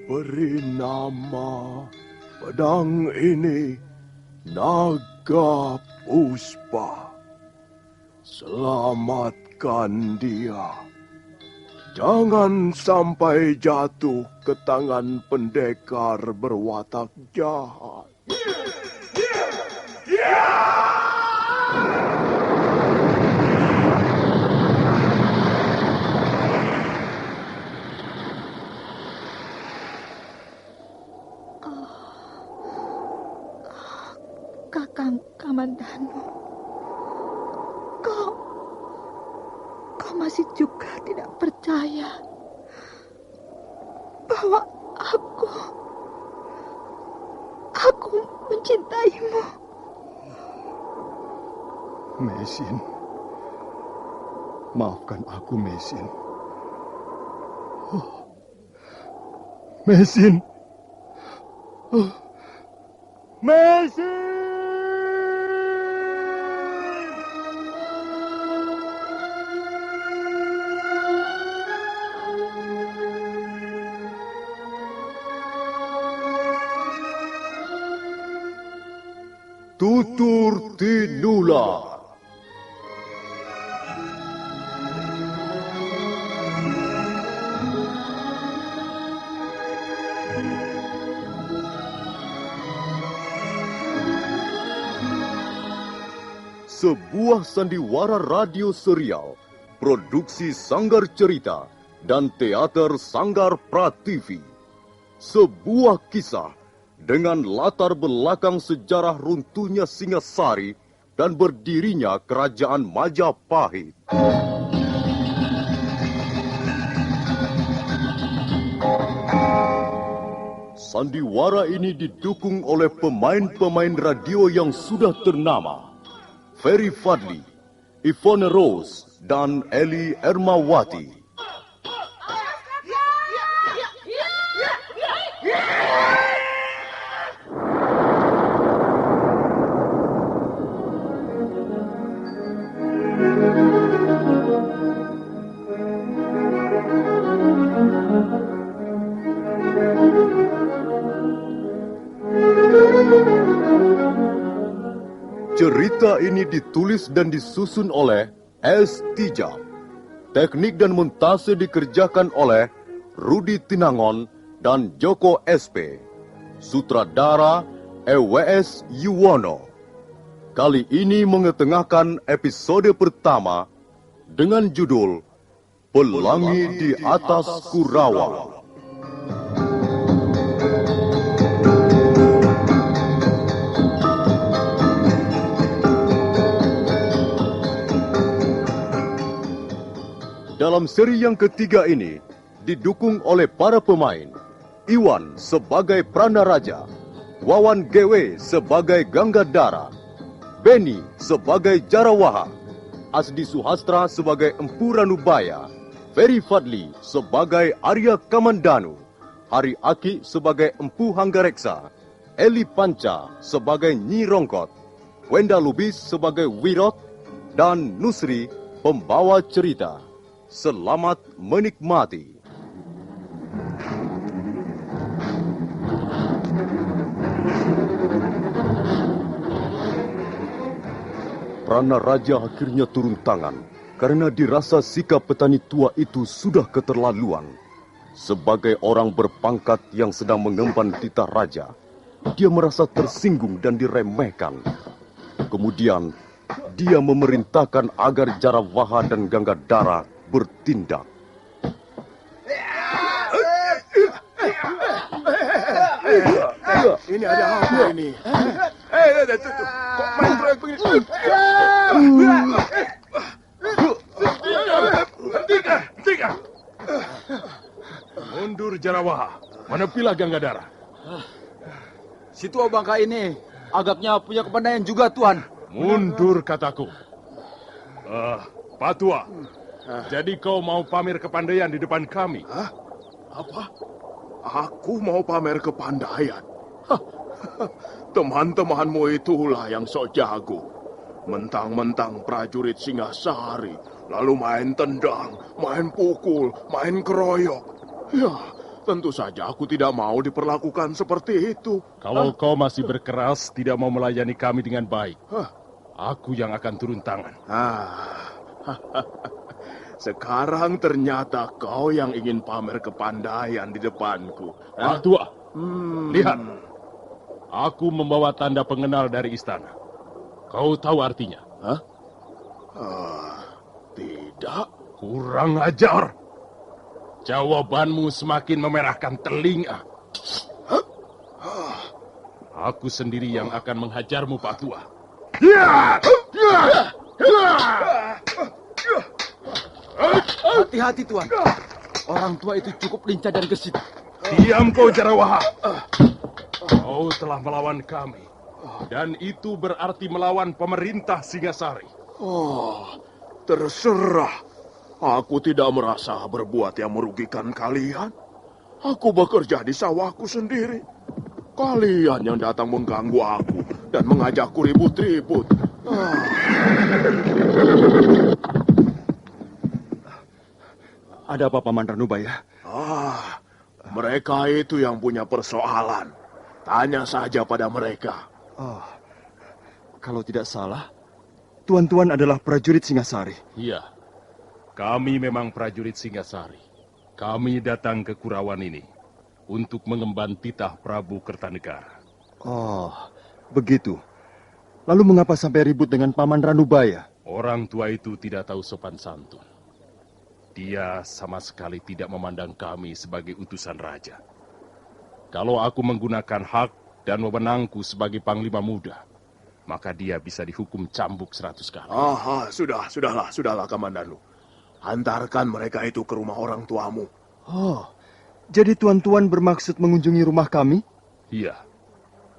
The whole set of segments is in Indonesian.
Beri nama pedang ini Naga Puspa. Selamatkan dia. Jangan sampai jatuh ke tangan pendekar berwatak jahat. Kakang Kamandanu, kau masih juga tidak percaya bahwa aku mencintaimu. Mesin, maafkan aku, Mesin. Mesin. Mesin! Tutur Tinular. Sebuah sandiwara radio serial, produksi Sanggar Cerita dan Teater Sanggar Prativi. Sebuah kisah dengan latar belakang sejarah runtuhnya Singasari dan berdirinya Kerajaan Majapahit. Sandiwara ini didukung oleh pemain-pemain radio yang sudah ternama. Ferry Fadli, Ivone Rose, dan Eli Ermawati. Cerita ini ditulis dan disusun oleh S. Tijab. Teknik dan montase dikerjakan oleh Rudi Tinangon dan Joko SP. Sutradara EWS Yuwono. Kali ini mengetengahkan episode pertama dengan judul Pelangi di Atas Kurawa. Dalam seri yang ketiga ini, didukung oleh para pemain. Iwan sebagai Pranaraja, Wawan GW sebagai Ganggadara, Beni sebagai Jarawaha, Asdi Suhastra sebagai Empu Ranubaya, Ferry Fadli sebagai Arya Kamandanu, Hari Aki sebagai Empu Hanggareksa, Eli Panca sebagai Nyi Rongkot, Wenda Lubis sebagai Wirot, dan Nusri pembawa cerita. Selamat menikmati. Pranaraja akhirnya turun tangan karena dirasa sikap petani tua itu sudah keterlaluan. Sebagai orang berpangkat yang sedang mengemban titah raja, dia merasa tersinggung dan diremehkan. Kemudian, dia memerintahkan agar Jarawaha dan Ganggadara bertindak. Ini ada apa ini? Kok main proyek begini? Tiga. Mundur Jarawaha, menepilah Ganggadara. Si tua bangka ini agaknya punya kepandaian juga, Tuan. Mundur kataku. Pak Tua, jadi kau mau pamer kepandaian di depan kami? Hah? Apa? Aku mau pamer kepandaian? Teman-temanmu itulah yang sok jago. Mentang-mentang prajurit Singasari, lalu main tendang, main pukul, main keroyok. Ya, Tentu saja aku tidak mau diperlakukan seperti itu. Kalau kau masih berkeras tidak mau melayani kami dengan baik, Hah? aku yang akan turun tangan. Sekarang ternyata kau yang ingin pamer kepandaian di depanku. Pak Tua, Hmm. lihat. Aku membawa tanda pengenal dari istana. Kau tahu artinya? Hah? Tidak. Kurang ajar. Jawabanmu semakin memerahkan telinga. Aku sendiri yang akan menghajarmu, Pak Tua. Hati-hati, Tuan. Orang tua itu cukup lincah dan gesit. Diam kau, Jarawaha. Kau telah melawan kami. Dan itu berarti melawan pemerintah Singasari. Terserah. Aku tidak merasa berbuat yang merugikan kalian. Aku bekerja di sawahku sendiri. Kalian yang datang mengganggu aku dan mengajakku ribut-ribut. Ada apa, Paman Ranubaya? Mereka itu yang punya persoalan. Tanya saja pada mereka. Kalau tidak salah, tuan-tuan adalah prajurit Singasari. Iya, kami memang prajurit Singasari. Kami datang ke Kurawan ini untuk mengemban titah Prabu Kertanegara. Oh, begitu. Lalu mengapa sampai ribut dengan Paman Ranubaya? Orang tua itu tidak tahu sopan santun. Dia sama sekali tidak memandang kami sebagai utusan raja. Kalau aku menggunakan hak dan wewenangku sebagai panglima muda, maka dia bisa dihukum cambuk 100 kali. Sudahlah, Kamandanu. Antarkan mereka itu ke rumah orang tuamu. Oh, jadi tuan-tuan bermaksud mengunjungi rumah kami? Iya,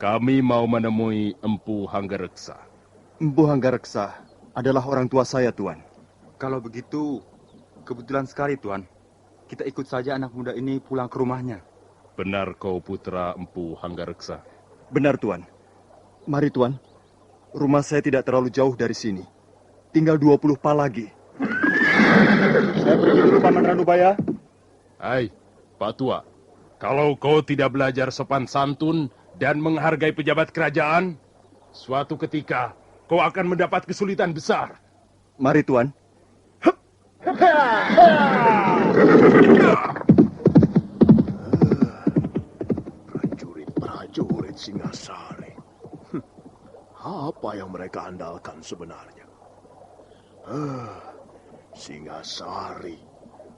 kami mau menemui Empu Hanggareksa. Empu Hanggareksa adalah orang tua saya, Tuan. Kalau begitu, kebetulan sekali, Tuan. Kita ikut saja anak muda ini pulang ke rumahnya. Benar kau putra Empu Hanggareksa? Benar, Tuan. Mari, Tuan. Rumah saya tidak terlalu jauh dari sini. Tinggal 20 pa lagi. Saya pergi dulu, Paman Ranubaya. Hai, Pak Tua. Kalau kau tidak belajar sopan santun dan menghargai pejabat kerajaan, suatu ketika kau akan mendapat kesulitan besar. Mari, Tuan. Prajurit Singasari. Apa yang mereka andalkan sebenarnya? Singasari,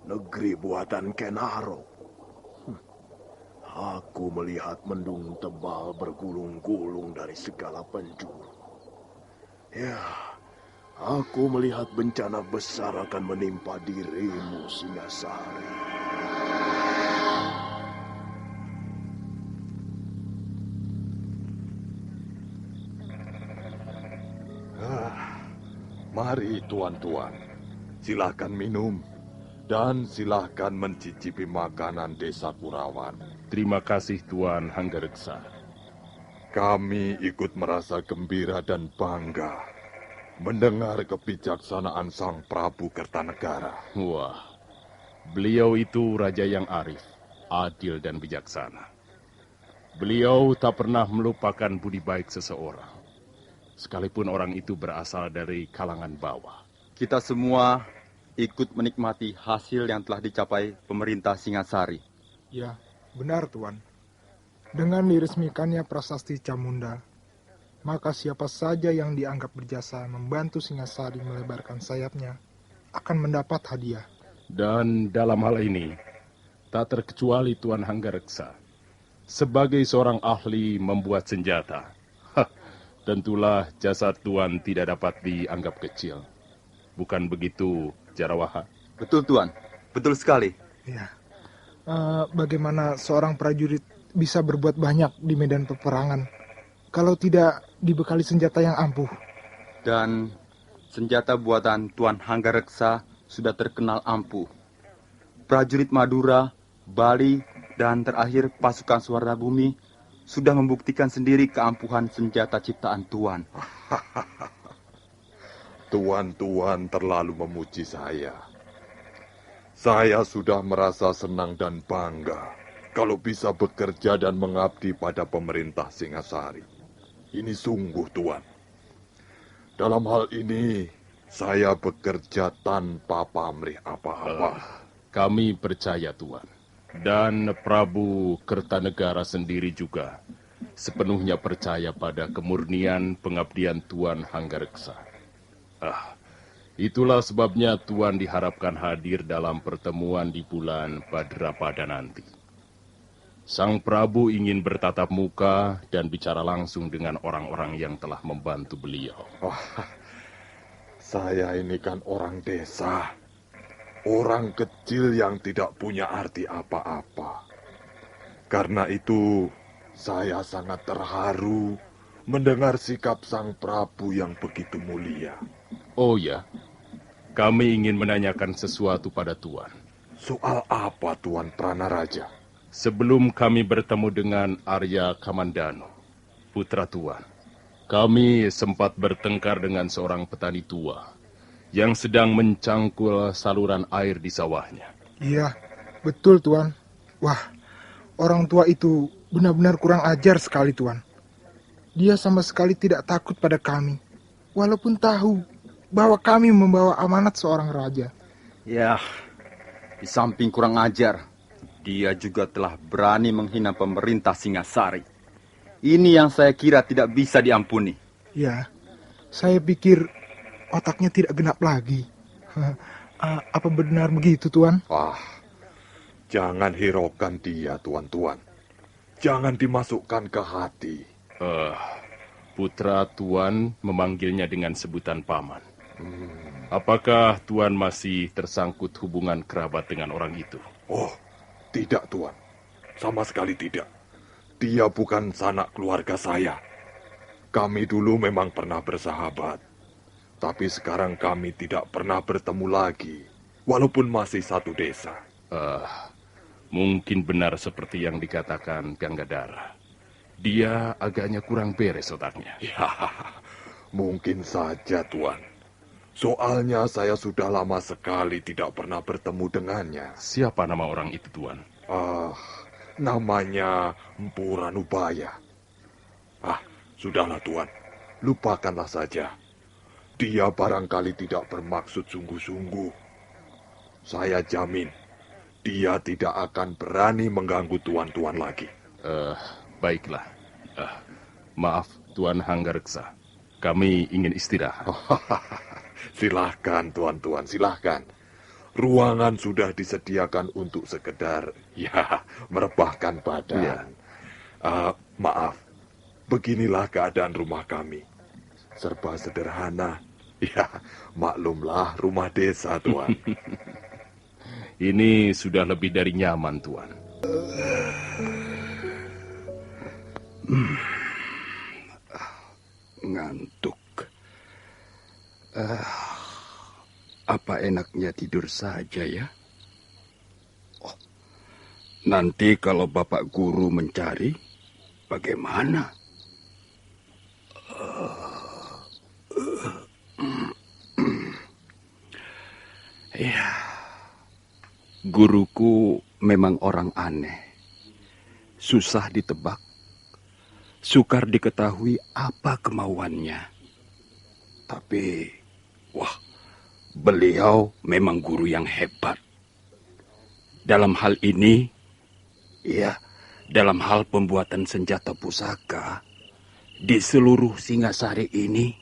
negeri buatan Kenaro. Aku melihat mendung tebal bergulung-gulung dari segala penjuru. Ya, aku melihat bencana besar akan menimpa dirimu, Singasari. Mari tuan-tuan, silakan minum dan silakan mencicipi makanan desa Kurawan. Terima kasih Tuan Hanggareksa. Kami ikut merasa gembira dan bangga mendengar kebijaksanaan Sang Prabu Kertanegara. Wah, beliau itu raja yang arif, adil dan bijaksana. Beliau tak pernah melupakan budi baik seseorang, sekalipun orang itu berasal dari kalangan bawah. Kita semua ikut menikmati hasil yang telah dicapai pemerintah Singasari. Ya, benar Tuan. Dengan diresmikannya prasasti Camunda, maka siapa saja yang dianggap berjasa membantu Singasari melebarkan sayapnya akan mendapat hadiah. Dan dalam hal ini, tak terkecuali Tuan Hanggareksa, sebagai seorang ahli membuat senjata, tentulah jasa Tuan tidak dapat dianggap kecil. Bukan begitu, Jarawaha? Betul Tuan, betul sekali. Ya, bagaimana seorang prajurit bisa berbuat banyak di medan peperangan kalau tidak dibekali senjata yang ampuh? Dan senjata buatan Tuan Hanggareksa sudah terkenal ampuh. Prajurit Madura, Bali, dan terakhir pasukan Suwarna Bumi sudah membuktikan sendiri keampuhan senjata ciptaan Tuan. Tuan-tuan terlalu memuji saya. Saya sudah merasa senang dan bangga kalau bisa bekerja dan mengabdi pada pemerintah Singasari. Ini sungguh, Tuan. Dalam hal ini, saya bekerja tanpa pamrih apa-apa. Kami percaya, Tuan. Dan Prabu Kertanegara sendiri juga sepenuhnya percaya pada kemurnian pengabdian Tuan Hanggareksa. Itulah sebabnya Tuan diharapkan hadir dalam pertemuan di bulan Bhadrapada nanti. Sang Prabu ingin bertatap muka dan bicara langsung dengan orang-orang yang telah membantu beliau. Saya ini kan orang desa. Orang kecil yang tidak punya arti apa-apa. Karena itu, saya sangat terharu mendengar sikap Sang Prabu yang begitu mulia. Oh ya, kami ingin menanyakan sesuatu pada Tuan. Soal apa, Tuan Pranaraja? Sebelum kami bertemu dengan Arya Kamandano, putra Tuan, kami sempat bertengkar dengan seorang petani tua yang sedang mencangkul saluran air di sawahnya. Iya, betul Tuan. Wah, orang tua itu benar-benar kurang ajar sekali Tuan. Dia sama sekali tidak takut pada kami, walaupun tahu bahwa kami membawa amanat seorang raja. Ya, di samping kurang ajar, dia juga telah berani menghina pemerintah Singasari. Ini yang saya kira tidak bisa diampuni. Ya, saya pikir otaknya tidak genap lagi. Apa benar begitu, Tuan? Jangan hiraukan dia, Tuan-Tuan. Jangan dimasukkan ke hati. Putra Tuan memanggilnya dengan sebutan paman. Apakah Tuan masih tersangkut hubungan kerabat dengan orang itu? Oh, tidak, Tuan. Sama sekali tidak. Dia bukan sanak keluarga saya. Kami dulu memang pernah bersahabat. Tapi sekarang kami tidak pernah bertemu lagi, walaupun masih satu desa. Mungkin benar seperti yang dikatakan Gangadhara. Dia agaknya kurang beres otaknya. Ya, mungkin saja, Tuan. Soalnya saya sudah lama sekali tidak pernah bertemu dengannya. Siapa nama orang itu, Tuan? Namanya Empu Ranubaya. Sudahlah, Tuan. Lupakanlah saja. Dia barangkali tidak bermaksud sungguh-sungguh. Saya jamin, dia tidak akan berani mengganggu Tuan-Tuan lagi. Baiklah. Maaf, Tuan Hanggareksa. Kami ingin istirahat. Silahkan, Tuan-Tuan, silahkan. Ruangan sudah disediakan untuk sekedar, merebahkan badan. Maaf, beginilah keadaan rumah kami. Serba sederhana. Ya, maklumlah rumah desa, Tuan. Ini sudah lebih dari nyaman, Tuan. Ngantuk. Apa enaknya tidur saja ya? Nanti kalau Bapak Guru mencari, bagaimana? Ya, guruku memang orang aneh. Susah ditebak, sukar diketahui apa kemauannya. Tapi, beliau memang guru yang hebat. Dalam hal ini, dalam hal pembuatan senjata pusaka, di seluruh Singasari ini,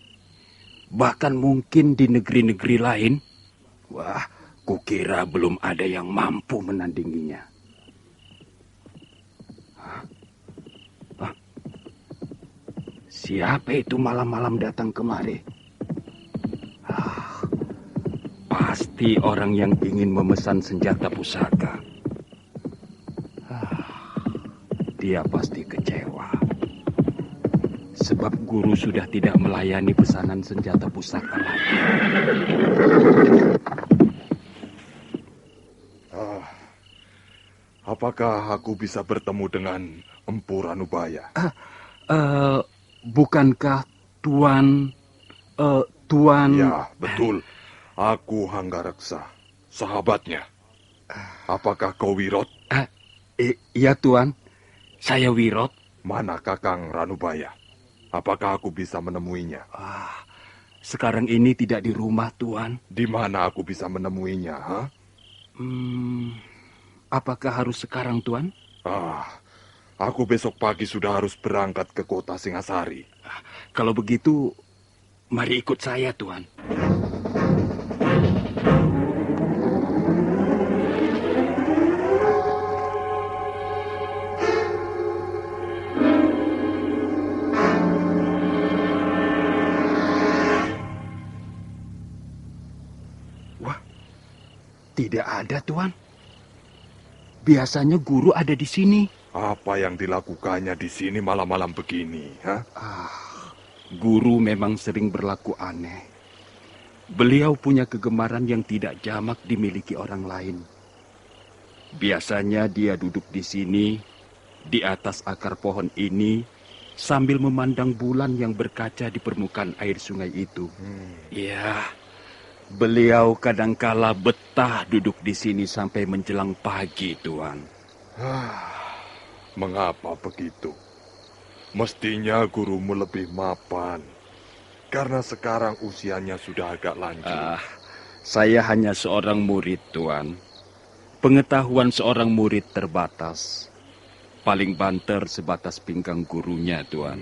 bahkan mungkin di negeri-negeri lain, kukira belum ada yang mampu menandinginya. Siapa itu malam-malam datang kemari? Pasti orang yang ingin memesan senjata pusaka. Dia pasti kecewa. Sebab guru sudah tidak melayani pesanan senjata pusaka lagi. Apakah aku bisa bertemu dengan Empu Ranubaya? Bukankah Tuan... Ya, betul. Aku Hanggareksa, sahabatnya. Apakah kau Wirot? Iya, Tuan. Saya Wirot. Mana Kakang Ranubaya? Apakah aku bisa menemuinya? Sekarang ini tidak di rumah, Tuan. Di mana aku bisa menemuinya, ha? Apakah harus sekarang, Tuan? Aku besok pagi sudah harus berangkat ke kota Singasari. Kalau begitu, mari ikut saya, Tuan. Tidak ada, Tuan. Biasanya guru ada di sini. Apa yang dilakukannya di sini malam-malam begini, ha? Guru memang sering berlaku aneh. Beliau punya kegemaran yang tidak jamak dimiliki orang lain. Biasanya dia duduk di sini, di atas akar pohon ini, sambil memandang bulan yang berkaca di permukaan air sungai itu. Ya, beliau kadangkala betah duduk di sini sampai menjelang pagi, Tuan. Mengapa begitu? Mestinya gurumu lebih mapan. Karena sekarang usianya sudah agak lanjut. Saya hanya seorang murid, Tuan. Pengetahuan seorang murid terbatas. Paling banter sebatas pinggang gurunya, Tuan.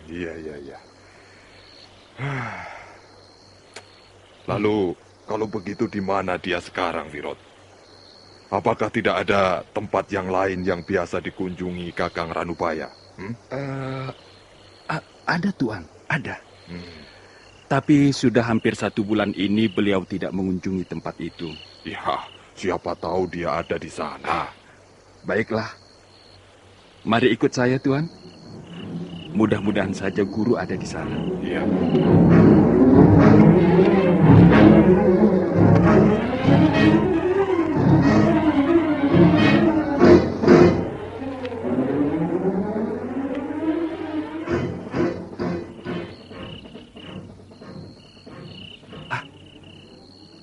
Iya. Lalu, kalau begitu di mana dia sekarang, Wirot? Apakah tidak ada tempat yang lain yang biasa dikunjungi Kakang Ranubaya? Ada, Tuan, ada. Tapi sudah hampir 1 bulan ini beliau tidak mengunjungi tempat itu. Ya, siapa tahu dia ada di sana. Baiklah. Mari ikut saya, Tuan. Mudah-mudahan saja guru ada di sana. Iya.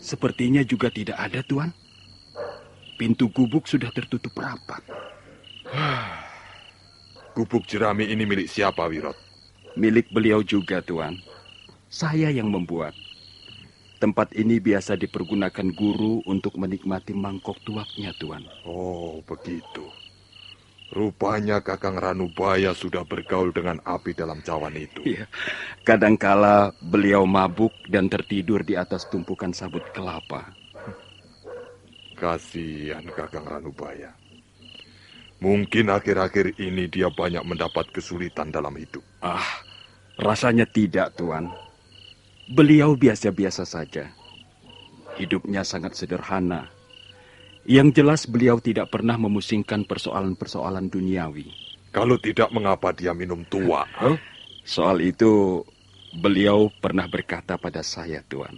Sepertinya juga tidak ada, Tuan. Pintu gubuk sudah tertutup rapat. Gubuk jerami ini milik siapa, Wirot? Milik beliau juga, Tuan. Saya yang membuat. Tempat ini biasa dipergunakan guru untuk menikmati mangkok tuaknya, Tuan. Oh, begitu. Rupanya Kakang Ranubaya sudah bergaul dengan api dalam cawan itu. Iya. Kadangkala beliau mabuk dan tertidur di atas tumpukan sabut kelapa. Kasihan Kakang Ranubaya. Mungkin akhir-akhir ini dia banyak mendapat kesulitan dalam hidup. Rasanya tidak, Tuan. Beliau biasa-biasa saja. Hidupnya sangat sederhana. Yang jelas beliau tidak pernah memusingkan persoalan-persoalan duniawi. Kalau tidak, mengapa dia minum tua? Soal itu, beliau pernah berkata pada saya, Tuan.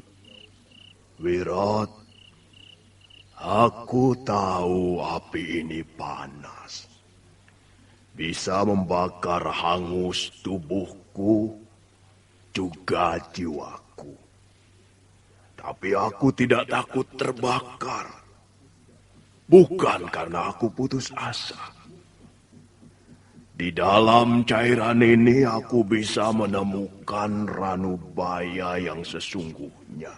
Wirot, aku tahu api ini panas. Bisa membakar hangus tubuhku, juga jiwaku. Tapi aku tidak takut terbakar. Bukan karena aku putus asa. Di dalam cairan ini aku bisa menemukan Ranubaya yang sesungguhnya.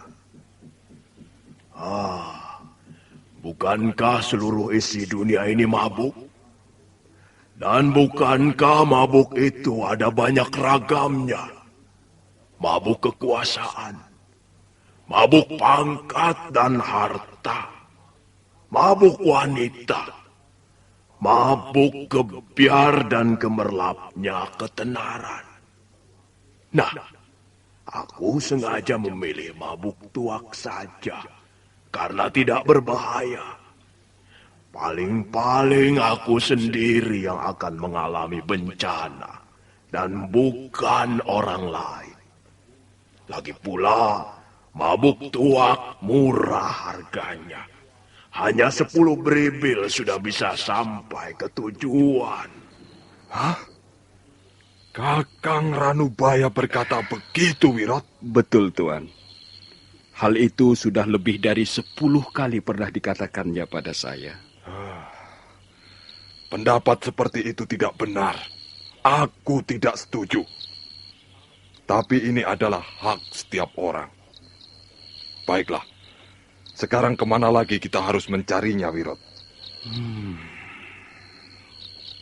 Bukankah seluruh isi dunia ini mabuk? Dan bukankah mabuk itu ada banyak ragamnya? Mabuk kekuasaan, mabuk pangkat dan harta, mabuk wanita, mabuk kebiar dan gemerlapnya ketenaran. Nah, aku sengaja memilih mabuk tuak saja, karena tidak berbahaya. Paling-paling aku sendiri yang akan mengalami bencana, dan bukan orang lain. Lagi pula, mabuk tuak murah harganya. Hanya 10 beribil sudah bisa sampai ke tujuan. Kakang Ranubaya berkata begitu, Wirot? Betul, Tuan. Hal itu sudah lebih dari 10 kali pernah dikatakannya pada saya. pendapat seperti itu tidak benar. Aku tidak setuju. Tapi ini adalah hak setiap orang. Baiklah, sekarang kemana lagi kita harus mencarinya, Wirot?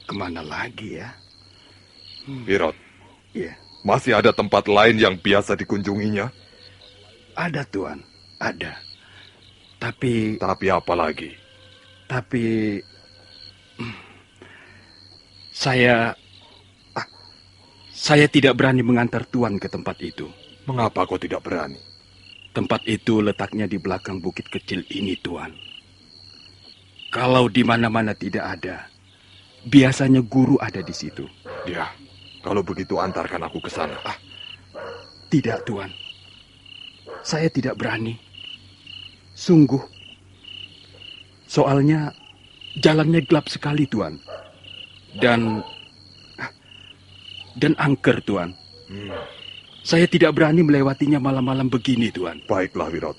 Kemana lagi ya? Wirot, Iya, masih ada tempat lain yang biasa dikunjunginya? ada Tuan, ada. Tapi apa lagi? Saya tidak berani mengantar Tuan ke tempat itu. Mengapa kau tidak berani? Tempat itu letaknya di belakang bukit kecil ini, Tuan. Kalau di mana-mana tidak ada, biasanya guru ada di situ. Ya, kalau begitu antarkan aku ke sana. Tidak, Tuan. Saya tidak berani. Sungguh. Soalnya jalannya gelap sekali, Tuan. Dan angker, Tuan. Saya tidak berani melewatinya malam-malam begini, Tuan. Baiklah, Wirot.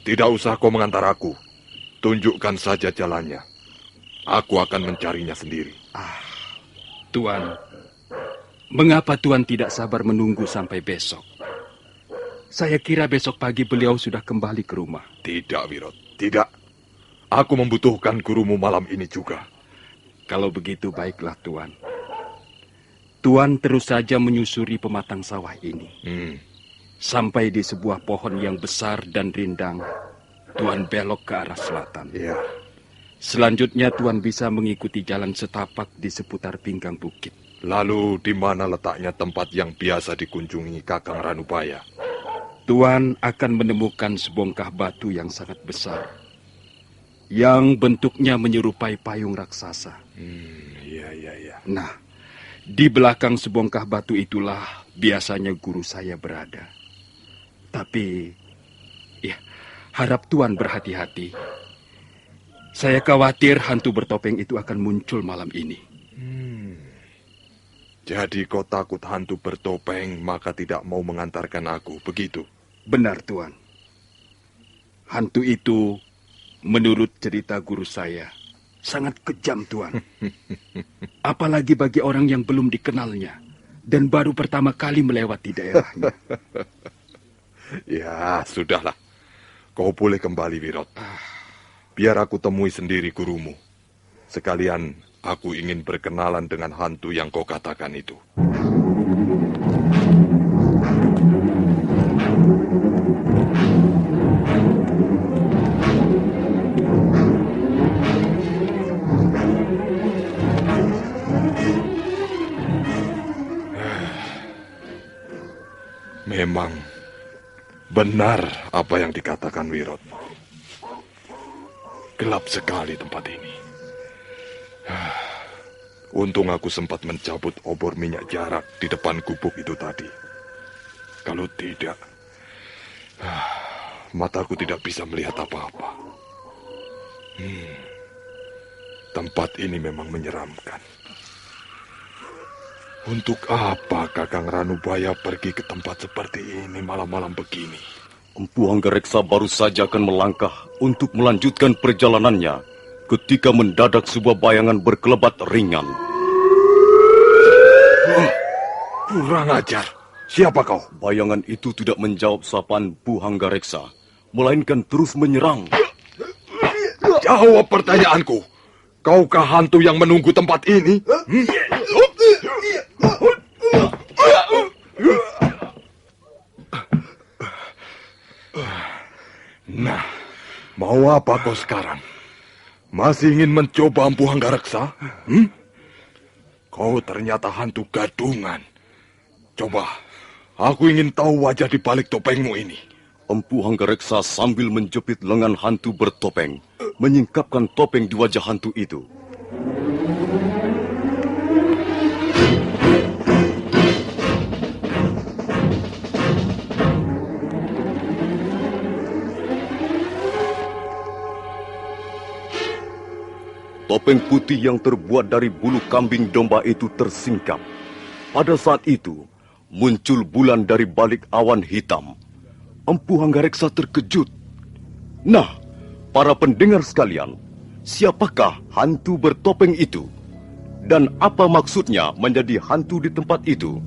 Tidak usah kau mengantar aku. Tunjukkan saja jalannya. Aku akan mencarinya sendiri. Tuan, mengapa Tuan tidak sabar menunggu sampai besok? Saya kira besok pagi beliau sudah kembali ke rumah. Tidak, Wirot. Tidak. Aku membutuhkan gurumu malam ini juga. Kalau begitu, baiklah, Tuan. Tuan terus saja menyusuri pematang sawah ini. Sampai di sebuah pohon yang besar dan rindang, Tuan belok ke arah selatan. Iya. Selanjutnya Tuan bisa mengikuti jalan setapak di seputar pinggang bukit. Lalu di mana letaknya tempat yang biasa dikunjungi Kakang Ranubaya? Tuan akan menemukan sebongkah batu yang sangat besar, yang bentuknya menyerupai payung raksasa. Iya. Nah, di belakang sebongkah batu itulah biasanya guru saya berada. Tapi, ya, harap Tuan berhati-hati. Saya khawatir hantu bertopeng itu akan muncul malam ini. Jadi kau takut hantu bertopeng, maka tidak mau mengantarkan aku, begitu? Benar, Tuan. Hantu itu, menurut cerita guru saya, sangat kejam, Tuan. Apalagi bagi orang yang belum dikenalnya dan baru pertama kali melewati daerahnya. Ya, sudahlah. Kau boleh kembali, Wirot. Biar aku temui sendiri gurumu. Sekalian aku ingin berkenalan dengan hantu yang kau katakan itu. Memang benar apa yang dikatakan Wirot. Gelap sekali tempat ini. Untung aku sempat mencabut obor minyak jarak di depan gubuk itu tadi. Kalau tidak, mataku tidak bisa melihat apa-apa. Tempat ini memang menyeramkan. Untuk apa Kakang Ranubaya pergi ke tempat seperti ini malam-malam begini? Empu Hanggareksa baru saja akan melangkah untuk melanjutkan perjalanannya ketika mendadak sebuah bayangan berkelebat ringan. Kurang ajar. Siapa kau? Bayangan itu tidak menjawab sapaan Empu Hanggareksa, melainkan terus menyerang. Jawab pertanyaanku. Kaukah hantu yang menunggu tempat ini? Nah, mau apa kau sekarang? Masih ingin mencoba Empu Hanggareksa? Kau ternyata hantu gadungan. Coba, aku ingin tahu wajah di balik topengmu ini. Empu Hanggareksa sambil menjepit lengan hantu bertopeng, menyingkapkan topeng di wajah hantu itu. Topeng putih yang terbuat dari bulu kambing domba itu tersingkap. Pada saat itu, muncul bulan dari balik awan hitam. Empu Hanggareksa terkejut. Nah, para pendengar sekalian, siapakah hantu bertopeng itu? Dan apa maksudnya menjadi hantu di tempat itu?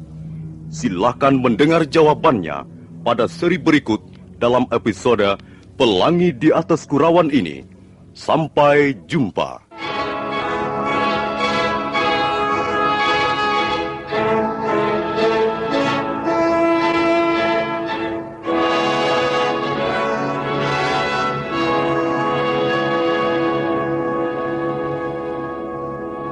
Silakan mendengar jawabannya pada seri berikut dalam episode Pelangi di Atas Kurawan ini. Sampai jumpa.